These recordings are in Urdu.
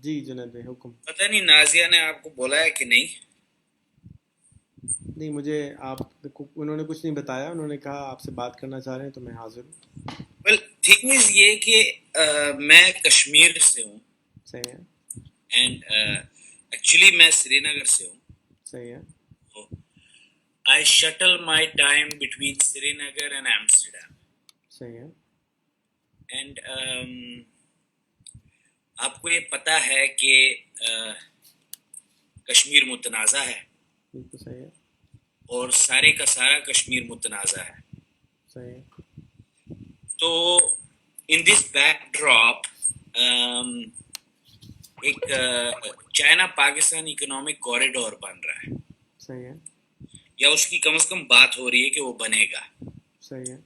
جی جنید بھائی حکم. پتہ نہیں نازیہ نے آپ کو بولا ہے کہ نہیں. نہیں مجھے آپ انہوں نے کچھ نہیں بتایا. انہوں نے کہا آپ سے بات کرنا چاہ رہے ہیں تو میں حاضر ہوں. ویل تھنگ از یہ کہ میں کشمیر سے ہوں صحیح ہے. اینڈ ایکچولی میں سری نگر سے ہوں. صحیح ہے. I shuttle my time between Srinagar and Amsterdam. صحیح ہے. اینڈ آپ کو یہ پتہ ہے کہ کشمیر متنازع ہے بالکل صحیح ہے. اور سارے کا سارا کشمیر متنازع ہے. صحیح ہے. تو ان دس بیک ڈراپ ایک چائنا پاکستان اکنامک کوریڈور بن رہا ہے صحیح ہے. یا اس کی کم از کم بات ہو رہی ہے کہ وہ بنے گا. صحیح ہے.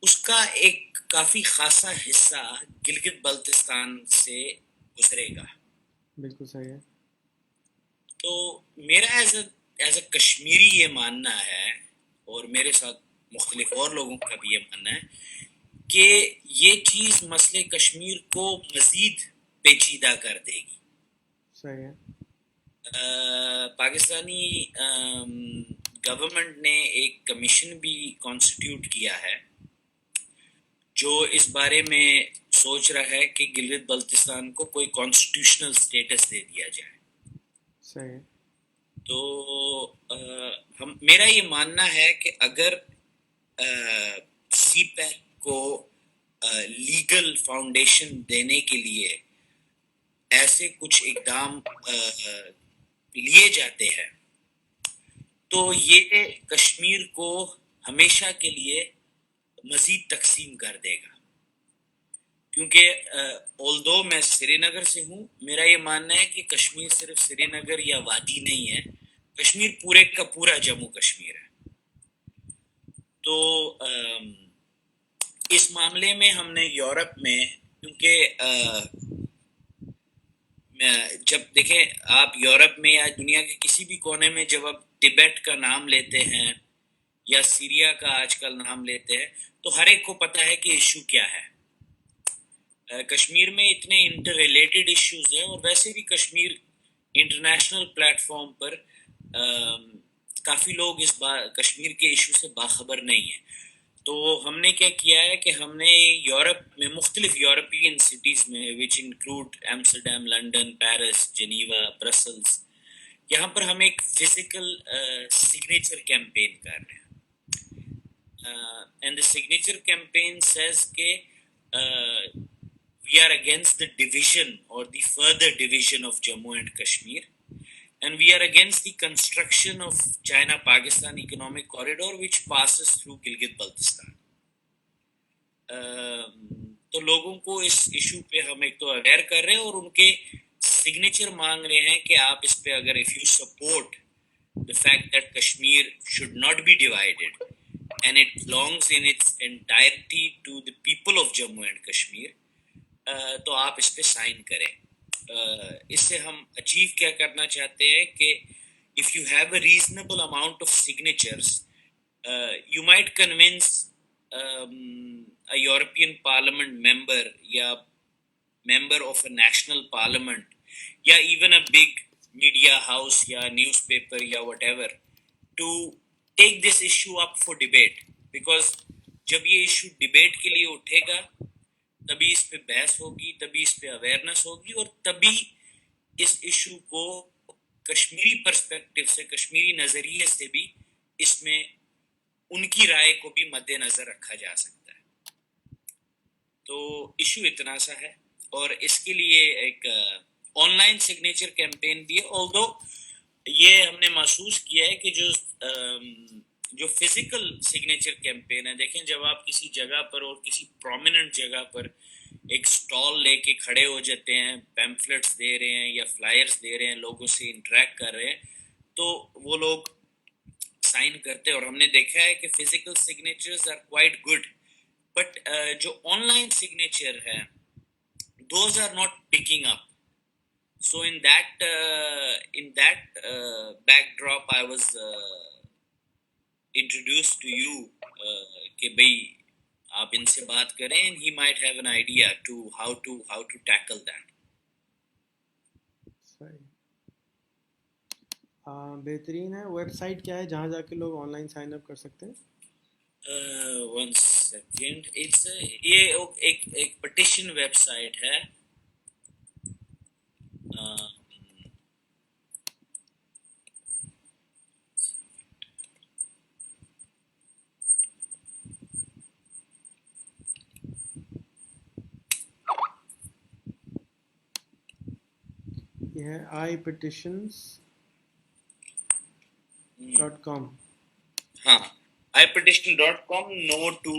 اس کا ایک کافی خاصا حصہ گلگت بلتستان سے گزرے گا. بالکل صحیح ہے. تو میرا ایز اے کشمیری یہ ماننا ہے اور میرے ساتھ مختلف اور لوگوں کا بھی یہ ماننا ہے کہ یہ چیز مسئلے کشمیر کو مزید پیچیدہ کر دے گی. صحیح ہے. پاکستانی گورنمنٹ نے ایک کمیشن بھی کانسٹیٹیوٹ کیا ہے جو اس بارے میں سوچ رہا ہے کہ گلگت بلتستان کو کوئی کانسٹیٹیوشنل سٹیٹس دے دیا جائے. صحیح ہے. تو میرا یہ ماننا ہے کہ اگر سی پیک کو لیگل فاؤنڈیشن دینے کے لیے ایسے کچھ اقدام لیے جاتے ہیں تو یہ کشمیر کو ہمیشہ کے لیے مزید تقسیم کر دے گا. کیونکہ اولدو میں سری نگر سے ہوں, میرا یہ ماننا ہے کہ کشمیر صرف سری نگر یا وادی نہیں ہے, کشمیر پورے کا پورا جموں کشمیر ہے. تو اس معاملے میں ہم نے یورپ میں, کیونکہ جب دیکھیں آپ یورپ میں یا دنیا کے کسی بھی کونے میں جب آپ ٹبیٹ کا نام لیتے ہیں یا سیریا کا آج کل نام لیتے ہیں تو ہر ایک کو پتہ ہے کہ ایشو کیا ہے. کشمیر میں اتنے انٹر ریلیٹڈ ایشوز ہیں اور ویسے بھی کشمیر انٹرنیشنل پلیٹ فارم پر کافی لوگ اس کشمیر کے ایشو سے باخبر نہیں ہیں. تو ہم نے کیا کیا ہے کہ ہم نے یورپ میں مختلف یورپین سٹیز میں which include Amsterdam, London, Paris, Geneva, Brussels, یہاں پر ہم ایک فزیکل سگنیچر کیمپین کر رہے ہیں. And the signature campaign says کہ we are against the division or the further division of Jammu and Kashmir, and we are against the construction of China-Pakistan economic corridor which passes through Gilgit Baltistan. تو لوگوں کو اس ایشو پہ ہم ایک تو اویئر کر رہے ہیں اور ان کے سگنیچر مانگ رہے ہیں کہ آپ اس پہ اگر if you support the fact that Kashmir should not be divided and it belongs in its entirety to the people of Jammu and Kashmir, تو آپ اس پہ سائن کریں. اس سے ہم اچیو کیا کرنا چاہتے ہیں کہ if you have a reasonable amount of signatures, you might convince a European Parliament member یا member of a national parliament یا even a big media house یا newspaper یا whatever to take this issue up for debate, because جب یہ ایشو ڈیبیٹ کے لیے اٹھے گا تبھی اس پہ بحث ہوگی, تبھی اس پہ اویئرنیس ہوگی, اور تبھی اس ایشو کو کشمیری پرسپیکٹو سے, کشمیری نظریے سے بھی اس میں ان کی رائے کو بھی مد نظر رکھا جا سکتا ہے. تو ایشو اتنا سا ہے اور اس کے لیے ایک آن لائن سگنیچر کیمپین بھی ہے. آلدو یہ ہم نے محسوس کیا ہے کہ جو فزیکل سگنیچر کیمپین ہے, دیکھیں جب آپ کسی جگہ پر اور کسی پرومیننٹ جگہ پر ایک سٹال لے کے کھڑے ہو جاتے ہیں, پیمفلٹس دے رہے ہیں یا فلائرز دے رہے ہیں, لوگوں سے انٹریکٹ کر رہے ہیں, تو وہ لوگ سائن کرتے ہیں. اور ہم نے دیکھا ہے کہ physical signatures are quite good, but جو آن لائن سگنیچر ہے those are not picking up. So in that backdrop I was introduced to you کہ بھئی آپ ان سے بات کریں, and he might have an idea to how to tackle that. بہترین ہے. ویب سائٹ کیا ہے جہاں جا کے لوگ آن لائن سائن اپ کر سکتے ہیں؟ One second. یہ ایک پٹیشن ویب سائٹ ہے. یہ ہے iPetitions.com. ہاں, iPetition.com. No to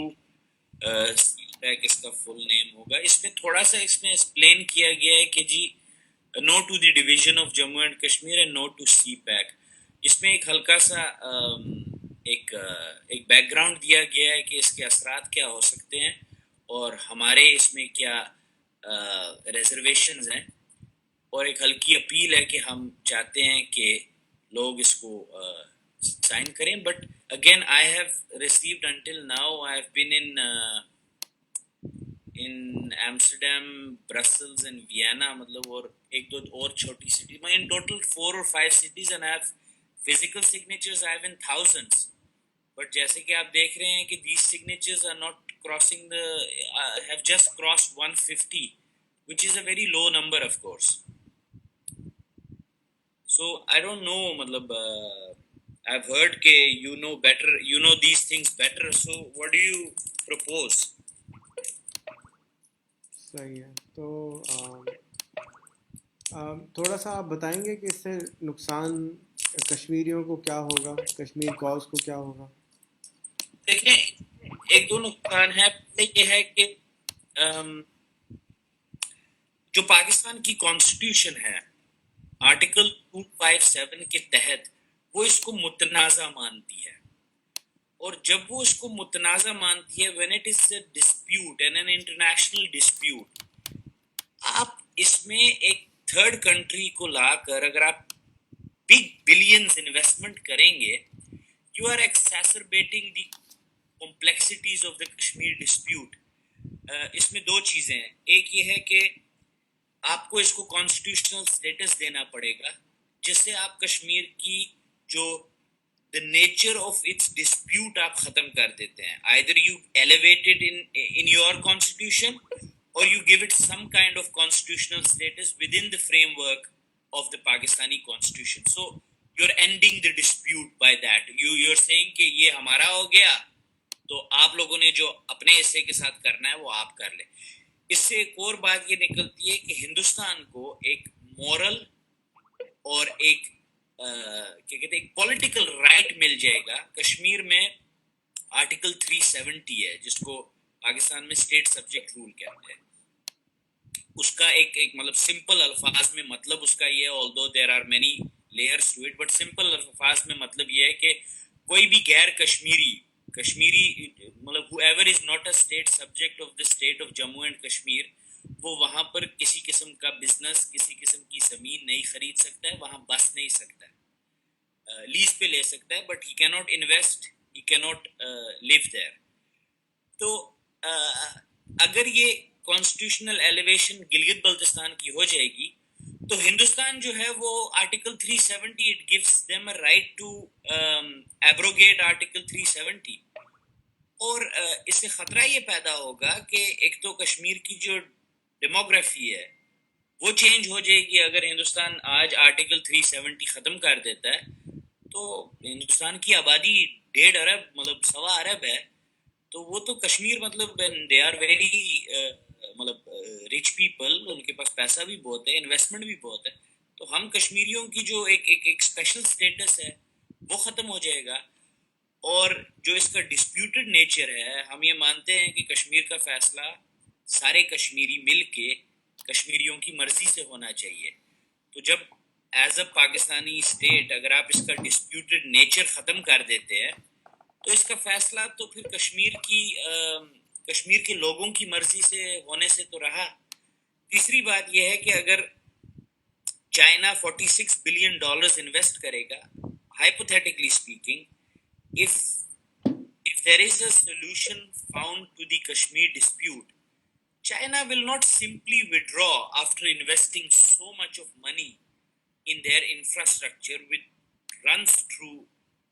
feedback اس کا فل نیم ہوگا. اس میں تھوڑا سا اس میں ایکسپلین کیا گیا ہے کہ جی no to the division of Jammu and Kashmir and no to CPEC. اس میں ایک ہلکا سا ایک بیک گراؤنڈ دیا گیا ہے کہ اس کے اثرات کیا ہو سکتے ہیں اور ہمارے اس میں کیا ریزرویشنز ہیں, اور ایک ہلکی اپیل ہے کہ ہم چاہتے ہیں کہ لوگ اس کو سائن کریں. But again I have received until now I have been in Amsterdam, Brussels and Vienna, مطلب اور ایک دو اور چھوٹی city, in total 4 or 5 cities, and I have physical signatures I have in thousands. But جیسے کہ آپ دیکھ رہے ہیں کہ these signatures are not crossing have just crossed 150, which is a very low number of course. So I don't know, matlab I've heard کہ you know better, you know these things better, so what do you propose? صحیح ہے. تو تھوڑا سا آپ بتائیں گے کہ اس سے نقصان کشمیریوں کو کیا ہوگا, کشمیر کاز کو کیا ہوگا؟ دیکھیں, ایک دو نقصان ہے. یہ ہے کہ جو پاکستان کی کانسٹیٹیوشن ہے آرٹیکل 257 کے تحت وہ اس کو متنازع مانتی ہے, اور جب وہ اس کو متنازع مانتی ہے, when it is a dispute and an international dispute, آپ اس میں ایک تھرڈ کنٹری کو لا کر اگر آپ بگ بلینز انویسٹمنٹ کریں گے, you are exacerbating the complexities of the Kashmir dispute. اس میں دو چیزیں ہیں. ایک یہ ہے کہ آپ کو اس کو کانسٹیٹیوشنل سٹیٹس دینا پڑے گا جس سے آپ کشمیر کی جو the nature of its dispute آپ ختم کر دیتے ہیں. Either you elevate it in your constitution or you give it some kind of constitutional status within the framework of the Pakistani constitution. So you're ending the dispute by that. You're saying کہ یہ ہمارا ہو گیا تو آپ لوگوں نے جو اپنے حصے کے ساتھ کرنا ہے وہ آپ کر لیں. اس سے ایک اور بات یہ نکلتی ہے کہ ہندوستان کو ایک مورل اور ایک کیا کہتے ہیں پولیٹیکل رائٹ مل جائے گا. کشمیر میں آرٹیکل 370 ہے جس کو پاکستان میں اسٹیٹ سبجیکٹ رول کہتے ہیں. اس کا ایک مطلب سمپل الفاظ میں مطلب اس کا یہ ہے, although there are many layers to it, but simple الفاظ میں مطلب یہ ہے کہ کوئی بھی غیر کشمیری مطلب whoever is not a state subject of the state of Jammu and Kashmir, وہ وہاں پر کسی قسم کا بزنس, کسی قسم کی زمین نہیں خرید سکتا ہے, وہاں بس نہیں سکتا ہے, لیز پہ لے سکتا ہے, but he cannot invest, he cannot leave there. تو اگر یہ کانسٹیٹیوشنل ایلیویشن گلگت بلتستان کی ہو جائے گی تو ہندوستان جو ہے وہ article 370 it gives them a right to abrogate article 370. اور اس سے خطرہ یہ پیدا ہوگا کہ ایک تو کشمیر کی جو ڈیموگرافی ہے وہ چینج ہو جائے گی. اگر ہندوستان آج آرٹیکل 370 ختم کر دیتا ہے تو ہندوستان کی آبادی 1.5 ارب مطلب 1.25 ارب ہے, تو وہ تو کشمیر مطلب دے آر ویری مطلب رچ پیپل, ان کے پاس پیسہ بھی بہت ہے, انویسٹمنٹ بھی بہت ہے, تو ہم کشمیریوں کی جو ایک اسپیشل سٹیٹس ہے وہ ختم ہو جائے گا. اور جو اس کا ڈسپیوٹڈ نیچر ہے, ہم یہ مانتے ہیں کہ کشمیر کا فیصلہ سارے کشمیری مل کے کشمیریوں کی مرضی سے ہونا چاہیے. تو جب ایز اے پاکستانی اسٹیٹ اگر آپ اس کا ڈسپیوٹڈ نیچر ختم کر دیتے ہیں تو اس کا فیصلہ تو پھر کشمیر کے لوگوں کی مرضی سے ہونے سے تو رہا. تیسری بات یہ ہے کہ اگر چائنا $46 بلین انویسٹ کرے گا, hypothetically speaking, if there is a solution found to the Kashmir dispute, China will not simply withdraw after investing so much of money in their infrastructure with runs through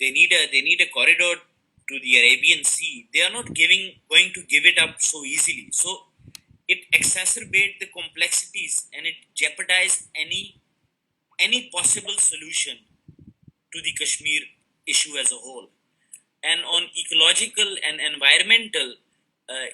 they need a corridor to the Arabian Sea. They are not going to give it up so easily. So it exacerbates the complexities and it jeopardizes any possible solution to the Kashmir issue as a whole. And on ecological and environmental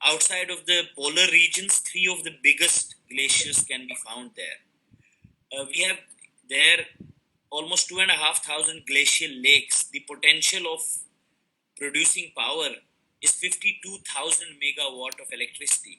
Outside of the polar regions, 3 of the biggest glaciers can be found there. We have there almost 2,500 glacial lakes. The potential of producing power is 52,000 megawatt of electricity.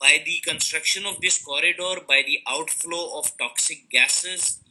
By the construction of this corridor, by the outflow of toxic gases,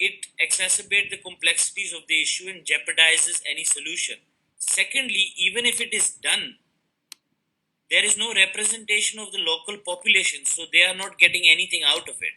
it exacerbates the complexities of the issue and jeopardizes any solution. Secondly, even if it is done, there is no representation of the local population, so they are not getting anything out of it.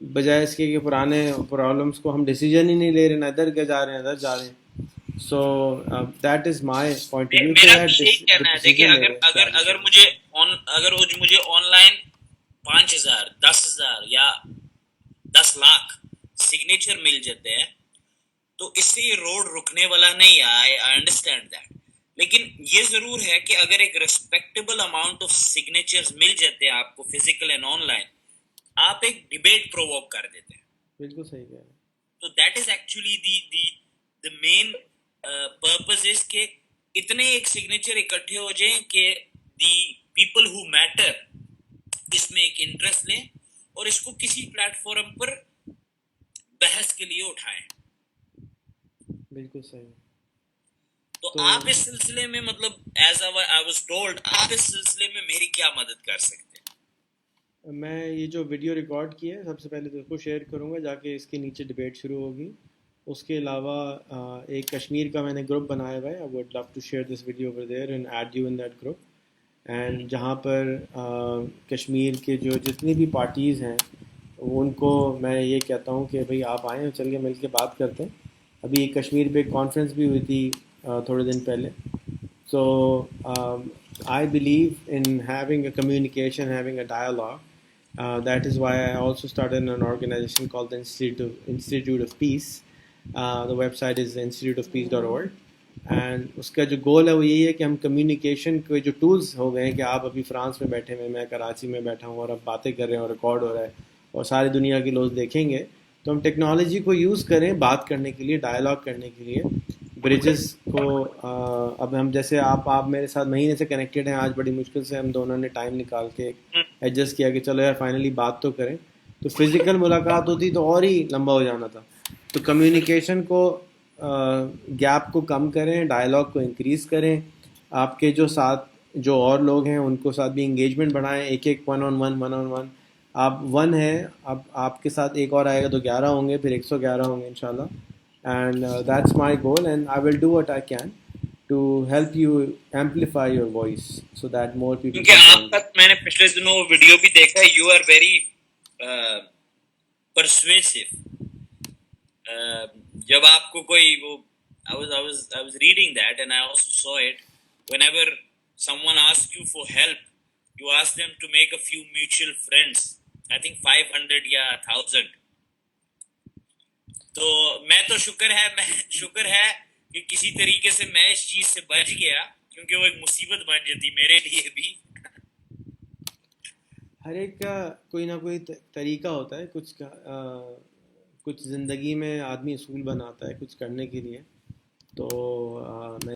بجائے اس کے کہ پرانے پرابلمس کو ہم ڈیسیجن ہی نہیں لے رہے، نہ ادھر کے جا رہے ہیں ادھر جا رہے ہیں. So that is my point of view کہ میرا یار بھی یہی کہنا ہے. دیکھیں ڈیسیجن لے اگر رہے ہیں اگر اسٹارٹ اگر سے. مجھے آن لائن 5,000 10,000 یا 10 لاکھ سگنیچر مل جاتے ہیں تو اس سے یہ روڈ رکنے والا نہیں ہے. I understand that. لیکن یہ ضرور ہے کہ اگر ایک ریسپیکٹیبل اماؤنٹ آف سگنیچرز مل جاتے ہیں آپ کو فزیکل اینڈ آن لائن، آپ ایک ڈیبیٹ پرووک کر دیتے ہیں. بالکل صحیح کہہ رہے ہیں. تو that is actually the main purpose is کہ اتنے ایک سگنیچر اکٹھے ہو جائیں کہ دی پیپل ہو میٹر اس میں ایک انٹرسٹ لیں اور اس کو کسی پلیٹ فارم پر بحث کے لیے اٹھائیں. بالکل صحیح. تو تو آپ اس سلسلے میں مطلب ایز آئی واز ٹولڈ آپ اس سلسلے میں میری کیا مدد کر سکتے ہیں؟ میں یہ جو ویڈیو ریکارڈ کی ہے سب سے پہلے تو اس کو شیئر کروں گا، جا کے اس کے نیچے ڈبیٹ شروع ہوگی. اس کے علاوہ ایک کشمیر کا میں نے گروپ بنایا ہوا ہے. I would love to share this video over there and add you in that group. And جہاں پر کشمیر کے جو جتنی بھی پارٹیز ہیں ان کو میں یہ کہتا ہوں کہ بھئی آپ آئیں اور چل کے مل کے بات کرتے ہیں. ابھی کشمیر پہ ایک کانفرنس بھی ہوئی تھی تھوڑے دن پہلے. So I believe in having a communication, having a dialogue. That is why I also started an organization called the Institute of Peace. The website is instituteofpeace.org. And اس کا جو گول ہے وہ یہی ہے کہ ہم کمیونیکیشن کے جو ٹولز ہو گئے ہیں کہ آپ ابھی فرانس میں بیٹھے ہوئے، میں کراچی میں بیٹھا ہوں اور اب باتیں کر رہے ہیں اور ریکارڈ ہو رہا ہے اور ساری دنیا کے لوگ دیکھیں گے، تو ہم ٹیکنالوجی کو یوز کریں بات کرنے کے لیے، ڈائلاگ کرنے کے لیے. بریجز کو اب ہم جیسے آپ میرے ساتھ مہینے سے کنیکٹیڈ ہیں، آج بڑی مشکل سے ہم دونوں نے ٹائم نکال کے ایڈجسٹ کیا کہ چلو یار فائنلی بات تو کریں. تو فزیکل ملاقات ہوتی تو اور ہی لمبا ہو جانا تھا. تو کمیونیکیشن کو گیپ کو کم کریں، ڈائلاگ کو انکریز کریں. آپ کے جو ساتھ جو اور لوگ ہیں ان کو ساتھ بھی انگیجمنٹ بڑھائیں. ایک ون آن ون آپ ون ہے، اب آپ کے ساتھ ایک اور آئے گا تو 11 ہوں گے، پھر 111 ہوں گے انشاءاللہ. And that's my goal and I will do what I can to help you amplify your voice so that more people کیونکہ کین آپ جوائن. کا میں نے پچھلے دنوں ویڈیو بھی دیکھا ہے، یو آر ویری پرسویسو. جب آپ کو کوئی وہ I was reading that and I also saw it. Whenever someone asks you for help, you ask them to make a few mutual friends. I think 500 یا 1000. تو میں تو شکر ہے کہ کسی طریقے سے میں اس چیز سے بچ گیا، کیونکہ وہ ایک مصیبت بن جاتی میرے لیے بھی. ہر ایک کا کوئی نہ کوئی طریقہ ہوتا ہے، کچھ زندگی میں آدمی اصول بناتا ہے کچھ کرنے کے لیے. تو میں